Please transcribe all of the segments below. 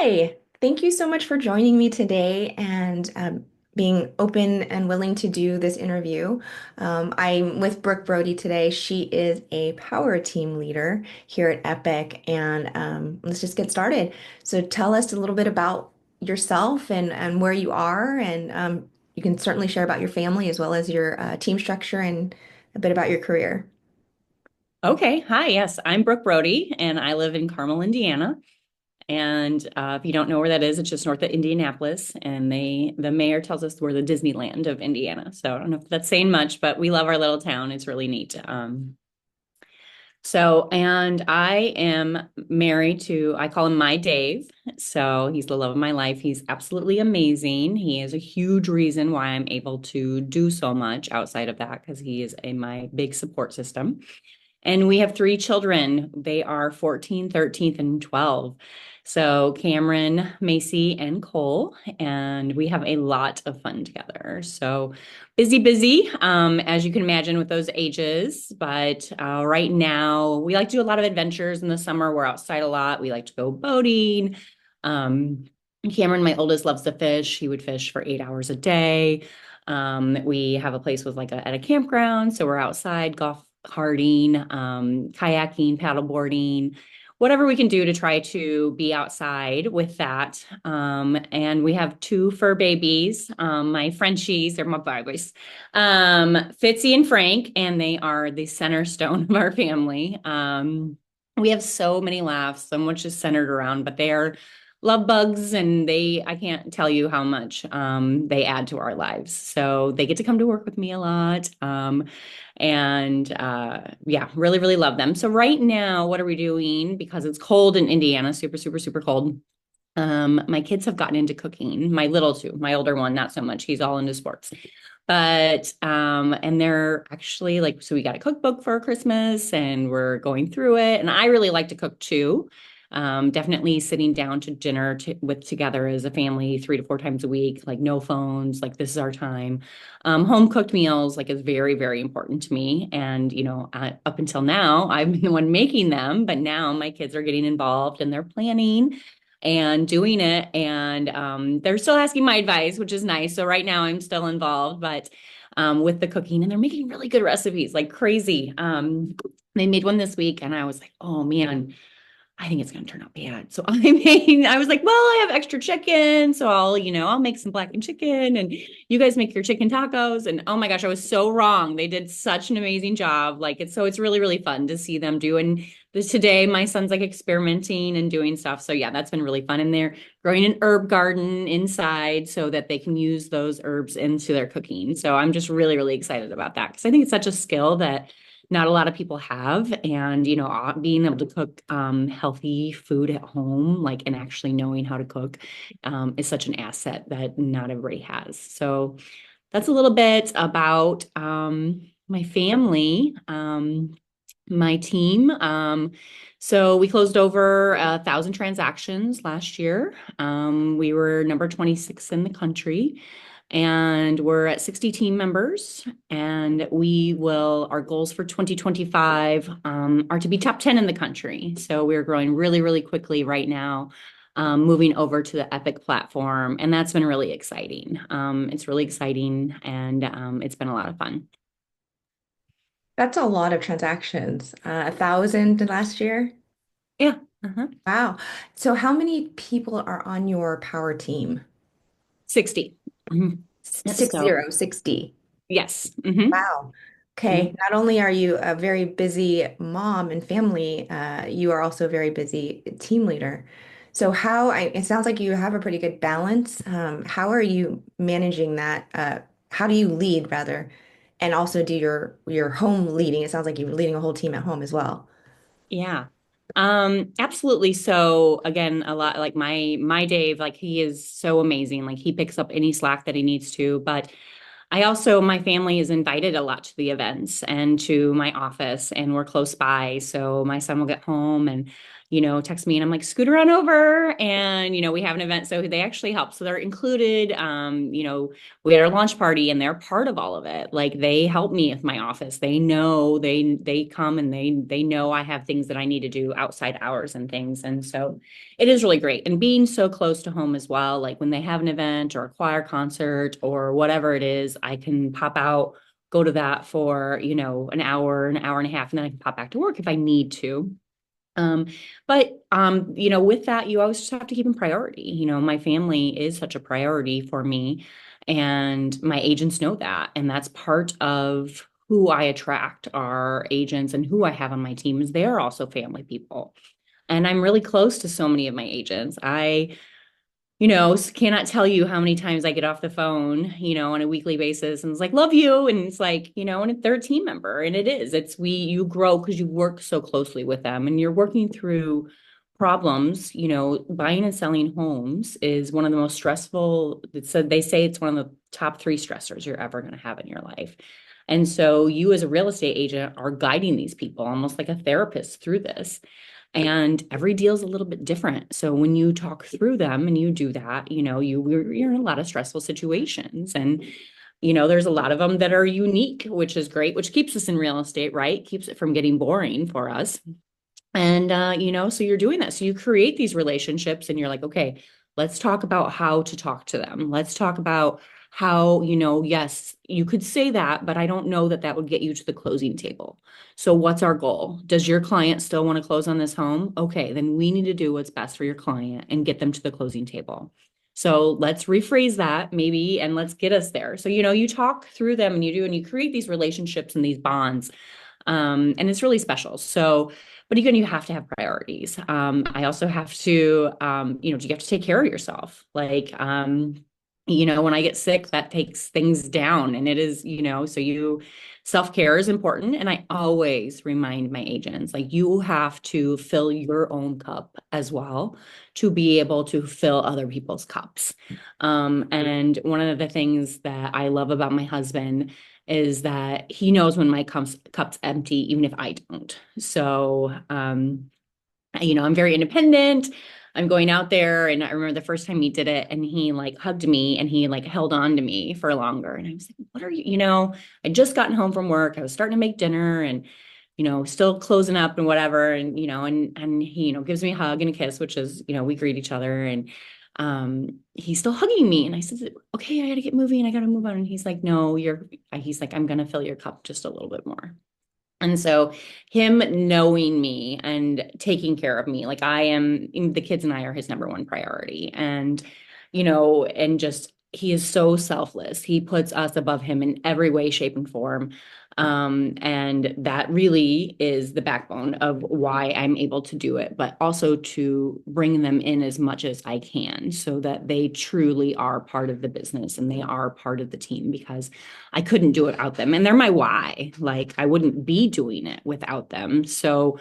Hi, thank you so much for joining me today and being open and willing to do this interview. I'm with Brooke Brody today. She is a power team leader here at Epic, and let's just get started. So tell us a little bit about yourself and where you are, and you can certainly share about your family as well as your team structure and a bit about your career. Okay. Hi. Yes, I'm Brooke Brody, and I live in Carmel, Indiana. And if you don't know where that is, it's just north of Indianapolis. And the mayor tells us we're the Disneyland of Indiana. So I don't know if that's saying much, but we love our little town. It's really neat. And I am married to, I call him my Dave. So he's the love of my life. He's absolutely amazing. He is a huge reason why I'm able to do so much outside of that, because he is my big support system. And we have three children. They are 14, 13, and 12. So Cameron, Macy, and Cole. And we have a lot of fun together. So busy, busy, as you can imagine with those ages. But right now, we like to do a lot of adventures in the summer. We're outside a lot. We like to go boating. Um, Cameron, my oldest, loves to fish. He would fish for 8 hours a day. We have a place with at a campground. So we're outside golf karting, kayaking, paddleboarding, whatever we can do to try to be outside with that. And we have two fur babies, my Frenchies, they're my babies, Fitzy and Frank, and they are the center stone of our family. We have so many laughs, so much is centered around, but they are love bugs, and I can't tell you how much they add to our lives. So they get to come to work with me a lot. And yeah, really, really love them. So right now, what are we doing? Because it's cold in Indiana, super, super, super cold. My kids have gotten into cooking. My little two, my older one, not so much. He's all into sports. But and they're actually so we got a cookbook for Christmas and we're going through it. And I really like to cook too. Definitely sitting down to dinner with together as a family 3 to 4 times a week, like no phones, like this is our time. Home cooked meals is very, very important to me. And up until now, I've been the one making them, but now my kids are getting involved and they're planning and doing it. And they're still asking my advice, which is nice. So right now I'm still involved, but with the cooking, and they're making really good recipes, like crazy. They made one this week, and I was like, oh man, I think it's going to turn out bad. So I was like, well, I have extra chicken. So I'll make some blackened chicken and you guys make your chicken tacos. And oh my gosh, I was so wrong. They did such an amazing job. It's really, really fun to see them do. And today my son's experimenting and doing stuff. So yeah, that's been really fun. And they're growing an herb garden inside so that they can use those herbs into their cooking. So I'm just really, really excited about that because I think it's such a skill that not a lot of people have. And being able to cook healthy food at home, and actually knowing how to cook, is such an asset that not everybody has. So that's a little bit about my family, my team. So we closed over 1,000 transactions last year. We were number 26 in the country, and we're at 60 team members. And our goals for 2025 are to be top 10 in the country. So we're growing really, really quickly right now, moving over to the Epic platform. And that's been really exciting. It's really exciting, and it's been a lot of fun. That's a lot of transactions. 1,000 last year. Yeah. Uh-huh. Wow. So how many people are on your power team? 60. Mhm. Six So, zero, 60. yes. Wow. Okay. Not only are you a very busy mom and family, you are also a very busy team leader. So it sounds like you have a pretty good balance. How are you managing that? How do you lead rather, and also do your home leading? It sounds like you're leading a whole team at home as well. Yeah. Absolutely. So again, a lot like my Dave, he is so amazing. He picks up any slack that he needs to. But my family is invited a lot to the events and to my office, and we're close by. So my son will get home and text me and I'm like, scooter on over. And, we have an event. So they actually help. So they're included. We had our launch party and they're part of all of it. Like they help me with my office. They know they come and they know I have things that I need to do outside hours and things. And so it is really great. And being so close to home as well, like when they have an event or a choir concert or whatever it is, I can pop out, go to that for, an hour and a half, and then I can pop back to work if I need to. Um, but with that, you always just have to keep in priority. My family is such a priority for me, and my agents know that. And that's part of who I attract are agents and who I have on my team is they're also family people. And I'm really close to so many of my agents. Cannot tell you how many times I get off the phone, on a weekly basis and it's like, love you. And it's like, and they're a team member. And you grow because you work so closely with them and you're working through problems. Buying and selling homes is one of the most stressful. They say it's one of the top three stressors you're ever going to have in your life. And so you as a real estate agent are guiding these people almost like a therapist through this. And every deal is a little bit different. So when you talk through them and you do that, you're in a lot of stressful situations. And, there's a lot of them that are unique, which is great, which keeps us in real estate, right? Keeps it from getting boring for us. And, so you're doing that. So you create these relationships and you're like, okay, let's talk about how to talk to them. Let's talk about how, yes, you could say that, but I don't know that that would get you to the closing table. So what's our goal? Does your client still want to close on this home? Okay, then we need to do what's best for your client and get them to the closing table. So let's rephrase that maybe and let's get us there. So, you talk through them and you create these relationships and these bonds. And it's really special. So, but again, you have to have priorities. I also have to, you have to take care of yourself. Like, when I get sick, that takes things down and it is, self-care is important. And I always remind my agents, like you have to fill your own cup as well to be able to fill other people's cups. And one of the things that I love about my husband is that he knows when my cup's empty, even if I don't. So, I'm very independent. I'm going out there. And I remember the first time he did it and he like hugged me and he like held on to me for longer. And I was like, what are you, I'd just gotten home from work. I was starting to make dinner and, still closing up and whatever. And, and he, gives me a hug and a kiss, which is, we greet each other. And he's still hugging me. And I said, okay, I got to get moving. I got to move on. And he's like, no, he's like, I'm going to fill your cup just a little bit more. And so him knowing me and taking care of me, like the kids and I are his number one priority. And, and just, he is so selfless. He puts us above him in every way, shape, and form. And that really is the backbone of why I'm able to do it, but also to bring them in as much as I can so that they truly are part of the business and they are part of the team because I couldn't do it without them. And they're my why. Like I wouldn't be doing it without them. So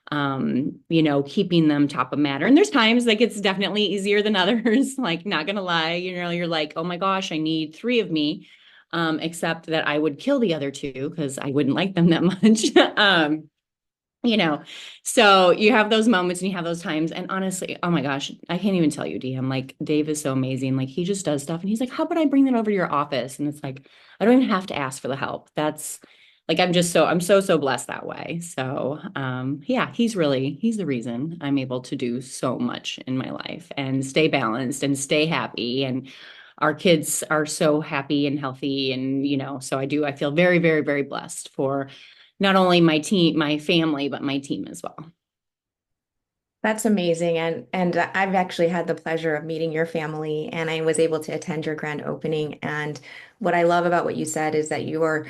keeping them top of matter. And there's times like it's definitely easier than others. Like, not gonna lie, you're like, oh my gosh, I need three of me. Except that I would kill the other two because I wouldn't like them that much. you know, so you have those moments and you have those times. And honestly, oh my gosh, I can't even tell you, DM. Like Dave is so amazing. Like he just does stuff and he's like, how about I bring that over to your office? And it's like, I don't even have to ask for the help. That's like I'm so blessed that way. So yeah, he's the reason I'm able to do so much in my life and stay balanced and stay happy. And our kids are so happy and healthy. And so I feel very, very, very blessed for not only my team, my family, but my team as well. That's amazing. And I've actually had the pleasure of meeting your family and I was able to attend your grand opening. And what I love about what you said is that you're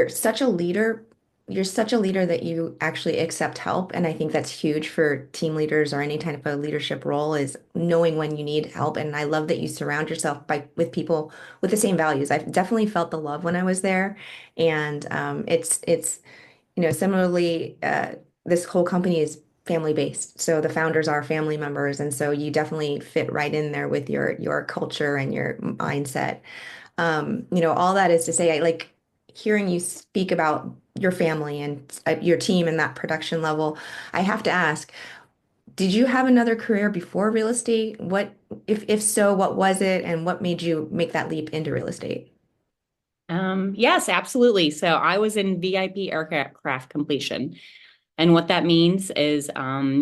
such a leader. You're such a leader that you actually accept help. And I think that's huge for team leaders or any kind of a leadership role is knowing when you need help. And I love that you surround yourself with people with the same values. I've definitely felt the love when I was there. And it's similarly, this whole company is family based. So the founders are family members. And so you definitely fit right in there with your culture and your mindset. All that is to say, I like hearing you speak about your family and your team and that production level. I have to ask, Did you have another career before real estate? If so, what was it and what made you make that leap into real estate? Yes, absolutely. So I was in VIP aircraft completion. And what that means is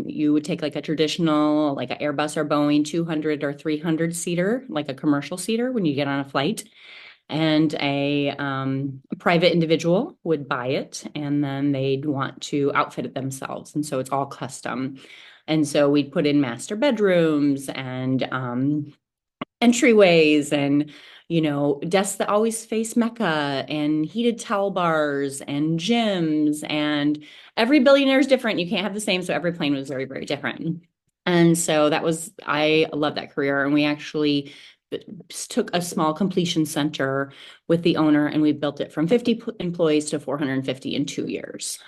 you would take like a traditional, like an Airbus or Boeing 200 or 300 seater, like a commercial seater when you get on a flight, and a private individual would buy it and then they'd want to outfit it themselves. And so it's all custom. And so we'd put in master bedrooms and entryways and desks that always face Mecca and heated towel bars and gyms, and every billionaire is different. You can't have the same. So every plane was very, very different. And so I love that career. And we actually took a small completion center with the owner and we built it from 50 employees to 450 in 2 years.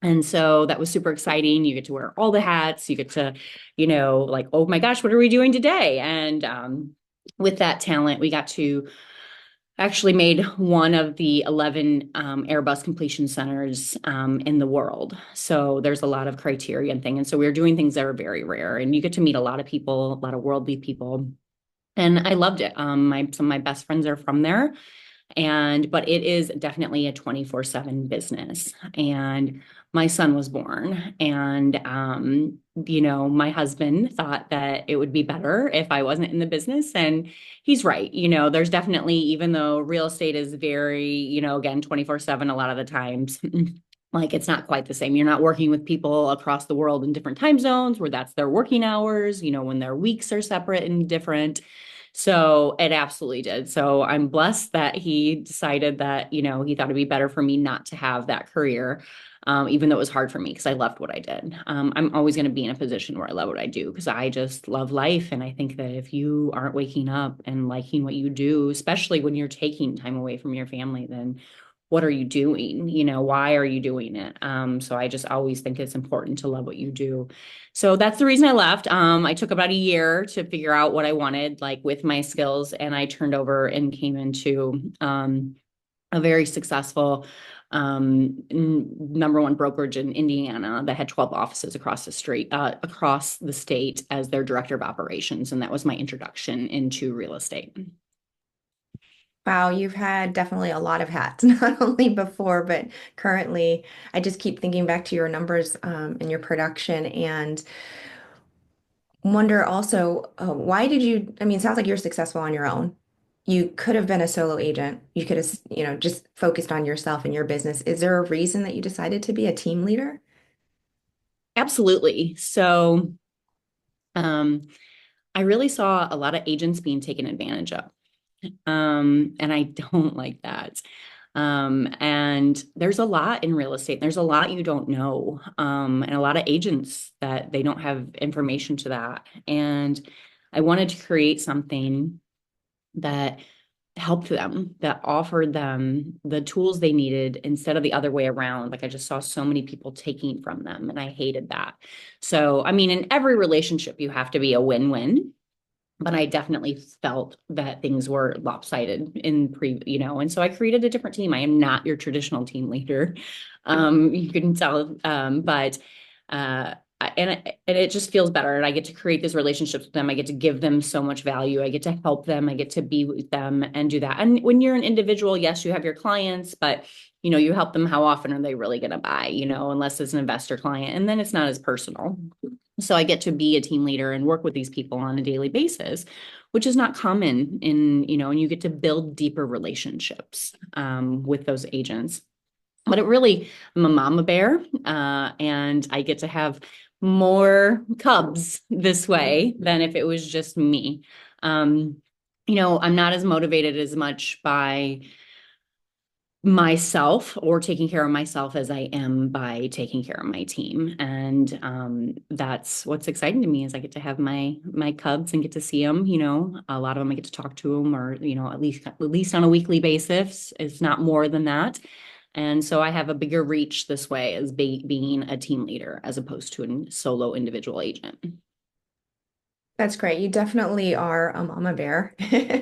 And so that was super exciting. You get to wear all the hats. You get to, like, oh my gosh, what are we doing today? And with that talent, we got to actually made one of the 11 Airbus completion centers in the world. So there's a lot of criteria and thing. And so we were doing things that are very rare. And you get to meet a lot of people, a lot of worldly people. And I loved it. Some of my best friends are from there. But it is definitely a 24/7 business. And my son was born, and my husband thought that it would be better if I wasn't in the business, and he's right. There's definitely, even though real estate is very, again, 24/7 a lot of the times. Like, it's not quite the same. You're not working with people across the world in different time zones where that's their working hours, when their weeks are separate and different. So it absolutely did. So I'm blessed that he decided that, he thought it'd be better for me not to have that career, even though it was hard for me because I loved what I did. I'm always going to be in a position where I love what I do because I just love life. And I think that if you aren't waking up and liking what you do, especially when you're taking time away from your family, then what are you doing? Why are you doing it? So I just always think it's important to love what you do. So that's the reason I left. I took about a year to figure out what I wanted, like with my skills, and I turned over and came into a very successful number one brokerage in Indiana that had 12 offices across the state as their director of operations. And that was my introduction into real estate. Wow, you've had definitely a lot of hats, not only before, but currently. I just keep thinking back to your numbers and your production and wonder also, why did you, I mean, it sounds like you're successful on your own. You could have been a solo agent. You could have, just focused on yourself and your business. Is there a reason that you decided to be a team leader? Absolutely. So um, I really saw a lot of agents being taken advantage of. And I don't like that. And there's a lot in real estate. There's a lot you don't know. And a lot of agents that they don't have information to that. And I wanted to create something that helped them, that offered them the tools they needed instead of the other way around. Like, I just saw so many people taking from them, and I hated that. So, I mean, in every relationship, you have to be a win-win, but I definitely felt that things were lopsided and so I created a different team. I am not your traditional team leader. You can tell, but and it just feels better. And I get to create these relationships with them. I get to give them so much value. I get to help them. I get to be with them and do that. And when you're an individual, yes, you have your clients, but you help them. How often are they really going to buy, unless it's an investor client, and then it's not as personal. So I get to be a team leader and work with these people on a daily basis, which is not common and you get to build deeper relationships with those agents. But it really, I'm a mama bear, and I get to have more cubs this way than if it was just me. I'm not as motivated as much by myself or taking care of myself as I am by taking care of my team. And that's what's exciting to me is I get to have my cubs and get to see them. A lot of them I get to talk to them, or at least on a weekly basis. It's not more than that. And so I have a bigger reach this way as being a team leader as opposed to a solo individual agent. That's great. You definitely are a mama bear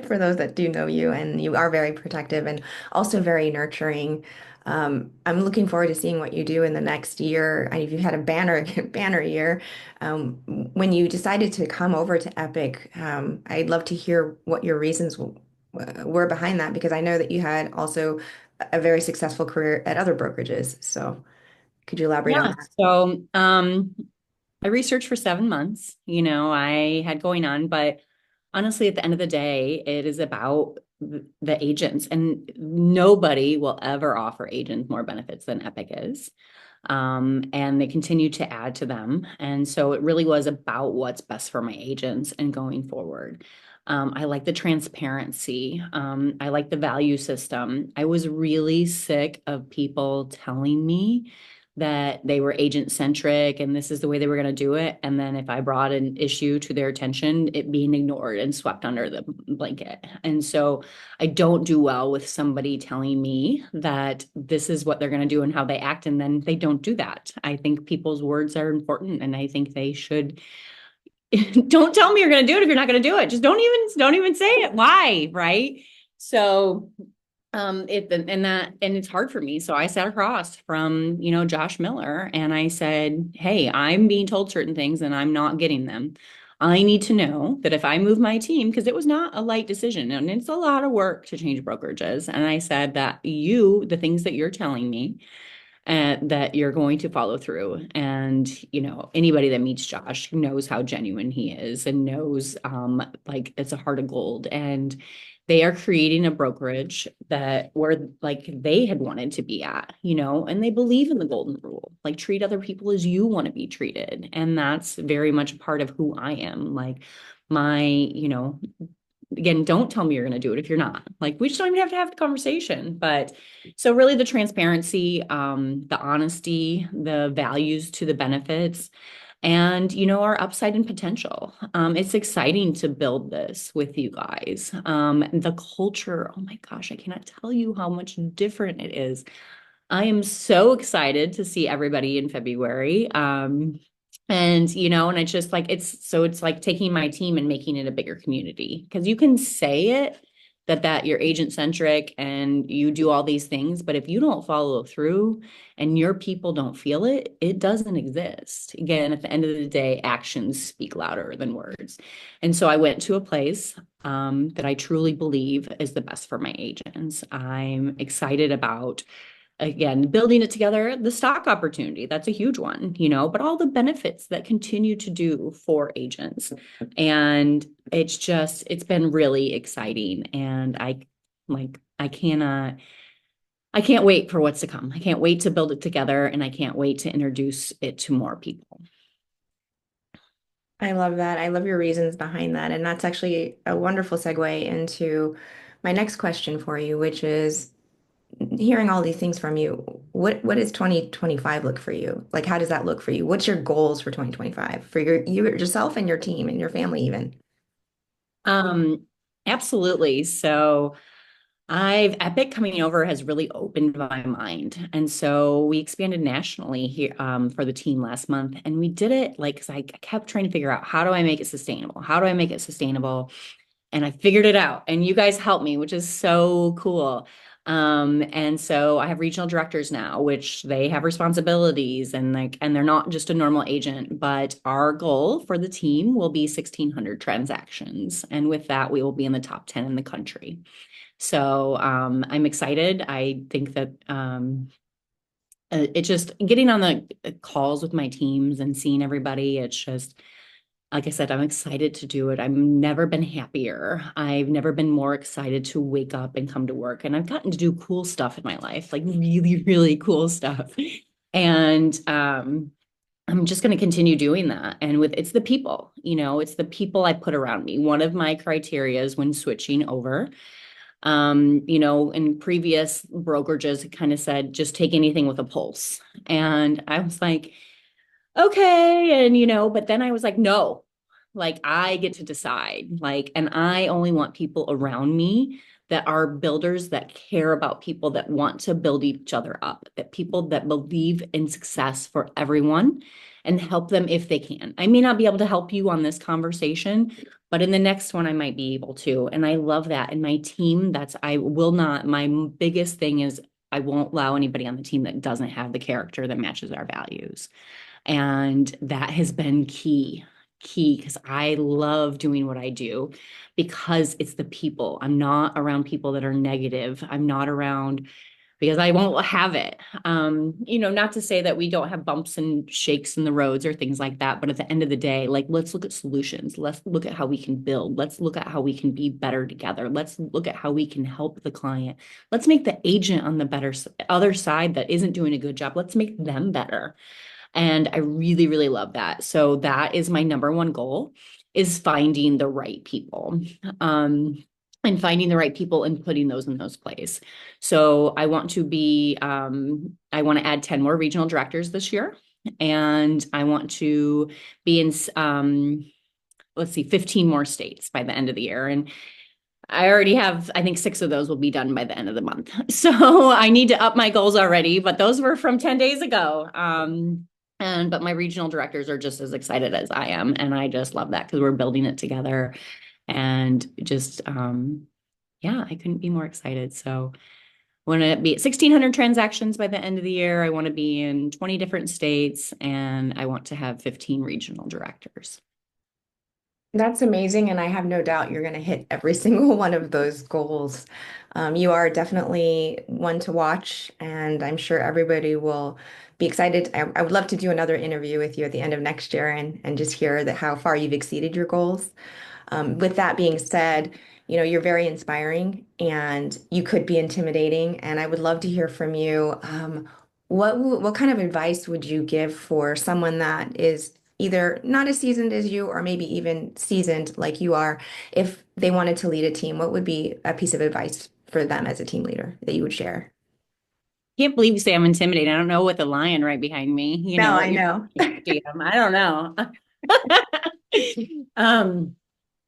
for those that do know you, and you are very protective and also very nurturing. I'm looking forward to seeing what you do in the next year. If you had a banner year, when you decided to come over to Epic, I'd love to hear what your reasons were behind that because I know that you had also a very successful career at other brokerages. So could you elaborate on Yeah. that? So, I researched for 7 months, I had going on, but honestly, at the end of the day, it is about the agents, and nobody will ever offer agents more benefits than Epic is. And they continue to add to them. And so it really was about what's best for my agents and going forward. I like the transparency. I like the value system. I was really sick of people telling me that they were agent centric and this is the way they were going to do it. And then if I brought an issue to their attention, it being ignored and swept under the blanket. And so I don't do well with somebody telling me that this is what they're going to do and how they act, and then they don't do that. I think people's words are important, and I think they should. Don't tell me you're going to do it if you're not going to do it. Just don't even say it. Why, right? So and it's hard for me. So I sat across from, Josh Miller and I said, "Hey, I'm being told certain things and I'm not getting them. I need to know that if I move my team, because it was not a light decision and it's a lot of work to change brokerages." And I said that the things that you're telling me and that you're going to follow through. And, anybody that meets Josh knows how genuine he is and knows like it's a heart of gold. And they are creating a brokerage that where like they had wanted to be at, and they believe in the golden rule, like treat other people as you want to be treated. And that's very much a part of who I am. Like my, again, don't tell me you're going to do it if you're not. Like, we just don't even have to have the conversation. But so really the transparency, the honesty, the values to the benefits, and our upside and potential. It's exciting to build this with you guys. The culture, oh my gosh, I cannot tell you how much different it is. I am so excited to see everybody in February. And it's just like it's like taking my team and making it a bigger community, because you can say it that you're agent centric and you do all these things, but if you don't follow through and your people don't feel it, it doesn't exist. Again, at the end of the day, actions speak louder than words. And so I went to a place that I truly believe is the best for my agents. I'm excited about, again, building it together, the stock opportunity, that's a huge one, but all the benefits that continue to do for agents. And it's been really exciting. And I can't wait for what's to come. I can't wait to build it together, and I can't wait to introduce it to more people. I love that. I love your reasons behind that. And that's actually a wonderful segue into my next question for you, which is hearing all these things from you. What does 2025 look for you? Like, how does that look for you? What's your goals for 2025 for yourself and your team and your family even? Um, Absolutely. So I've Epic coming over has really opened my mind. And so we expanded nationally here for the team last month. And we did it like, because I kept trying to figure out, how do I make it sustainable? How do I make it sustainable? And I figured it out. And you guys helped me, which is so cool. And so I have regional directors now, which they have responsibilities, and they're not just a normal agent, but our goal for the team will be 1,600 transactions. And with that, we will be in the top 10 in the country. So I'm excited. I think that it's just getting on the calls with my teams and seeing everybody. It's just, like I said, I'm excited to do it. I've never been happier. I've never been more excited to wake up and come to work. And I've gotten to do cool stuff in my life, like really, really cool stuff. And I'm just going to continue doing that. And it's the people, it's the people I put around me. One of my criteria is when switching over, in previous brokerages, it kind of said, just take anything with a pulse. And I was like, okay. And, but then I was like, no, like I get to decide, like, and I only want people around me that are builders, that care about people, that want to build each other up, that people that believe in success for everyone. and help them if they can. I may not be able to help you on this conversation, but in the next one, I might be able to. And I love that. And my team, I will not, my biggest thing is I won't allow anybody on the team that doesn't have the character that matches our values. And that has been key, because I love doing what I do because it's the people. I'm not around people that are negative. I'm not around because I won't have it. Not to say that we don't have bumps and shakes in the roads or things like that, but at the end of the day, like, let's look at solutions. Let's look at how we can build. Let's look at how we can be better together. Let's look at how we can help the client. Let's make the agent on the better other side that isn't doing a good job. Let's make them better. And I really, really love that. So that is my number one goal, is finding the right people. And finding the right people and putting those in those places. So I want to add 10 more regional directors this year. And I want to be in, 15 more states by the end of the year. And I already have, I think 6 of those will be done by the end of the month. So I need to up my goals already, but those were from 10 days ago. But my regional directors are just as excited as I am. And I just love that because we're building it together. And just, yeah, I couldn't be more excited. So I want to be at 1,600 transactions by the end of the year. I want to be in 20 different states, and I want to have 15 regional directors. That's amazing, and I have no doubt you're going to hit every single one of those goals. You are definitely one to watch, and I'm sure everybody will be excited. I would love to do another interview with you at the end of next year and just hear how far you've exceeded your goals. With that being said, you're very inspiring and you could be intimidating. And I would love to hear from you. What kind of advice would you give for someone that is either not as seasoned as you or maybe even seasoned like you are, if they wanted to lead a team? What would be a piece of advice for them as a team leader that you would share? Can't believe you say I'm intimidating. I don't know what the lion right behind me, No, what I you're know. DM. I don't know. um,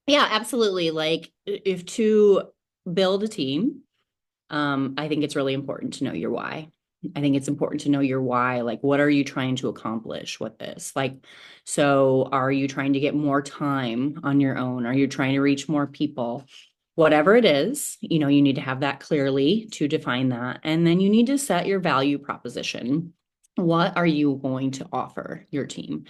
yeah, absolutely. Like, if to build a team, I think it's really important to know your why. I think it's important to know your why. Like, what are you trying to accomplish with this? Like, so are you trying to get more time on your own? Are you trying to reach more people? Whatever it is, you need to have that clearly to define that. And then you need to set your value proposition. What are you going to offer your team?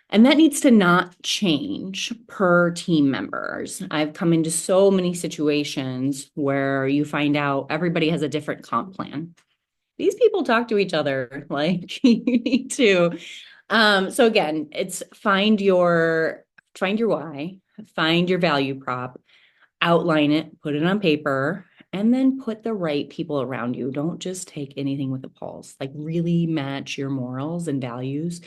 And that needs to not change per team members. I've come into so many situations where you find out everybody has a different comp plan. These people talk to each other, like, you need to. So again, it's find your why, find your value prop, outline it, put it on paper, and then put the right people around you. Don't just take anything with a pulse. Like, really match your morals and values.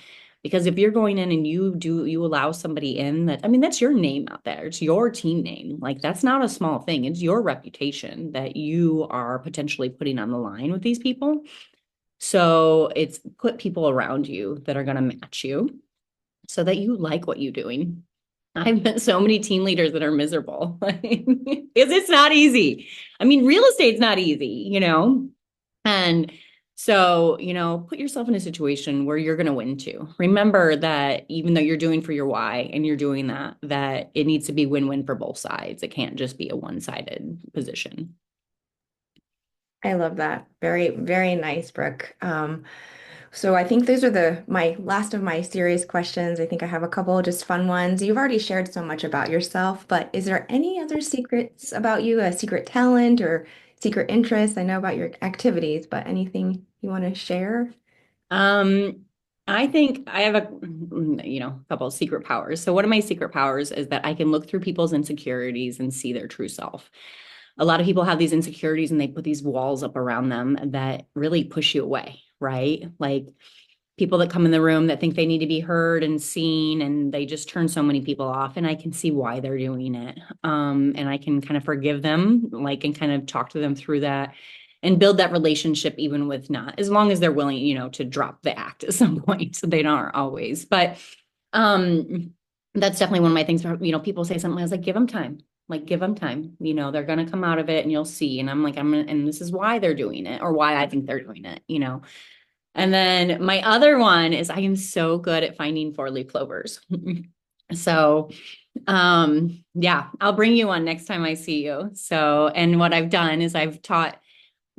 Because if you're going in and you allow somebody in that, I mean, that's your name out there. It's your team name. Like, that's not a small thing. It's your reputation that you are potentially putting on the line with these people. So it's put people around you that are going to match you so that you like what you're doing. I've met so many team leaders that are miserable because it's not easy. I mean, real estate's not easy. And so, put yourself in a situation where you're going to win too. Remember that even though you're doing for your why and you're doing that it needs to be win-win for both sides. It can't just be a one-sided position. I love that. Very, very nice, Brooke. So I think those are my last of my serious questions. I think I have a couple of just fun ones. You've already shared so much about yourself, but is there any other secrets about you, a secret talent or secret interest? I know about your activities, but anything you want to share? Um, I think I have couple of secret powers. So one of my secret powers is that I can look through people's insecurities and see their true self. A lot of people have these insecurities and they put these walls up around them that really push you away, right? Like, people that come in the room that think they need to be heard and seen, and they just turn so many people off. And I can see why they're doing it. And I can kind of forgive them, like, and kind of talk to them through that and build that relationship, even with not, as long as they're willing, to drop the act at some point. So they don't always, but um, that's definitely one of my things where, people say something, I was like, give them time. Like, give them time, they're going to come out of it and you'll see. And I'm like, and this is why they're doing it, or why I think they're doing it. And then my other one is I am so good at finding four-leaf clovers. So, yeah, I'll bring you one next time I see you. So, and what I've done is I've taught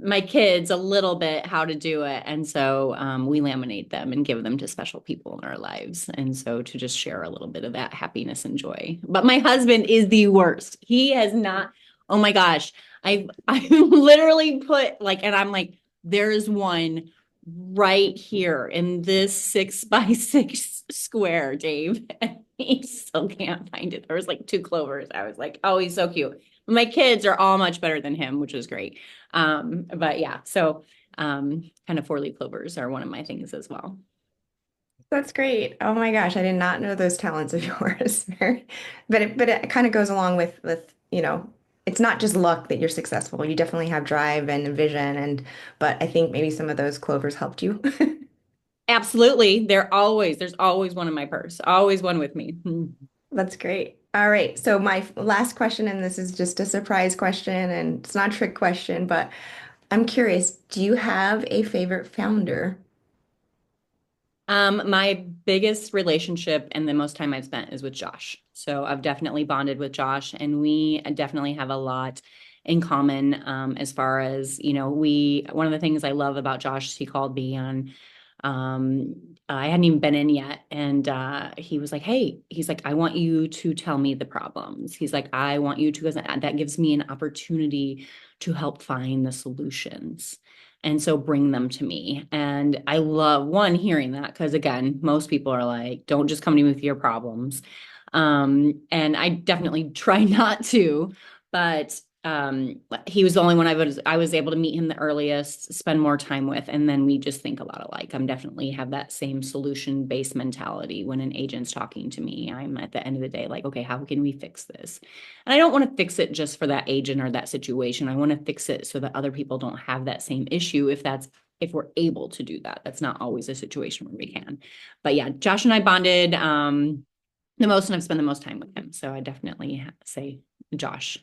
my kids a little bit how to do it. And so we laminate them and give them to special people in our lives. And so to just share a little bit of that happiness and joy. But my husband is the worst. He has not, oh my gosh. I literally put like, and I'm like, there's one right here in this 6 by 6 square, Dave. And he still can't find it. There was like two clovers. I was like, oh, he's so cute. My kids are all much better than him, which is great. But yeah, so kind of four-leaf clovers are one of my things as well. That's great. Oh my gosh, I did not know those talents of yours. But it kind of goes along with, it's not just luck that you're successful. You definitely have drive and vision but I think maybe some of those clovers helped you. Absolutely. There's always one in my purse, always one with me. That's great. All right. So my last question, and this is just a surprise question, and it's not a trick question, but I'm curious, do you have a favorite founder? My biggest relationship and the most time I've spent is with Josh. So I've definitely bonded with Josh, and we definitely have a lot in common. As far as, one of the things I love about Josh, he called me on, I hadn't even been in yet. And he was like, hey, he's like, I want you to tell me the problems. He's like, I want you to, because that gives me an opportunity to help find the solutions. And so bring them to me. And I love one hearing that because again, most people are like, don't just come to me with your problems. And I definitely try not to, but he was the only one I was able to meet him the earliest, spend more time with, and then we just think a lot alike. I'm definitely have that same solution based mentality when an agent's talking to me. I'm at the end of the day like, okay, how can we fix this? And I don't want to fix it just for that agent or that situation. I want to fix it so that other people don't have that same issue if we're able to do that. That's not always a situation where we can. But yeah, Josh and I bonded the most, and I've spent the most time with him. So I definitely say Josh.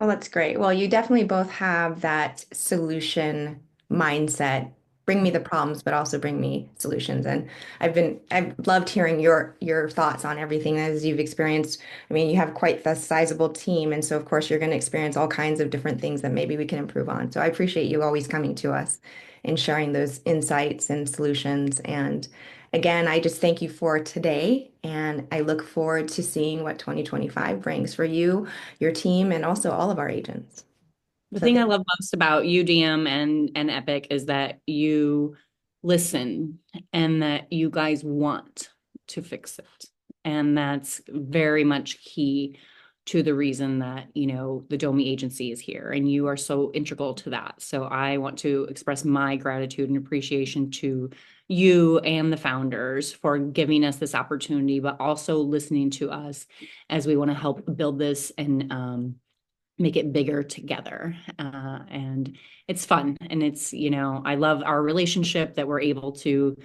Well, that's great. Well, you definitely both have that solution mindset. Bring me the problems, but also bring me solutions. And I've loved hearing your thoughts on everything as you've experienced. I mean, you have quite the sizable team, and so of course you're going to experience all kinds of different things that maybe we can improve on. So I appreciate you always coming to us and sharing those insights and solutions. And again, I just thank you for today, and I look forward to seeing what 2025 brings for you, your team, and also all of our agents. The So thing I love most about you, DM, and Epic is that you listen and that you guys want to fix it. And that's very much key to the reason that, the Domi agency is here and you are so integral to that. So I want to express my gratitude and appreciation to you and the founders for giving us this opportunity, but also listening to us as we want to help build this and make it bigger together. And it's fun. And I love our relationship that we're able to,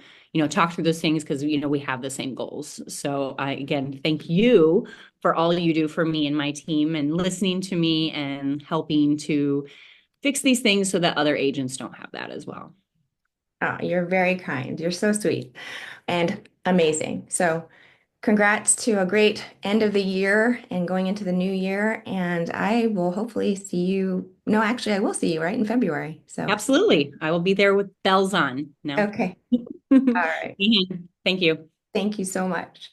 talk through those things because, we have the same goals. So I, again, thank you for all you do for me and my team and listening to me and helping to fix these things so that other agents don't have that as well. oh, you're very kind. You're so sweet and amazing. So congrats to a great end of the year and going into the new year. And I will hopefully see you. No, actually, I will see you right in February. So, Absolutely. I will be there with bells on. No. okay. All right. Thank you. Thank you so much.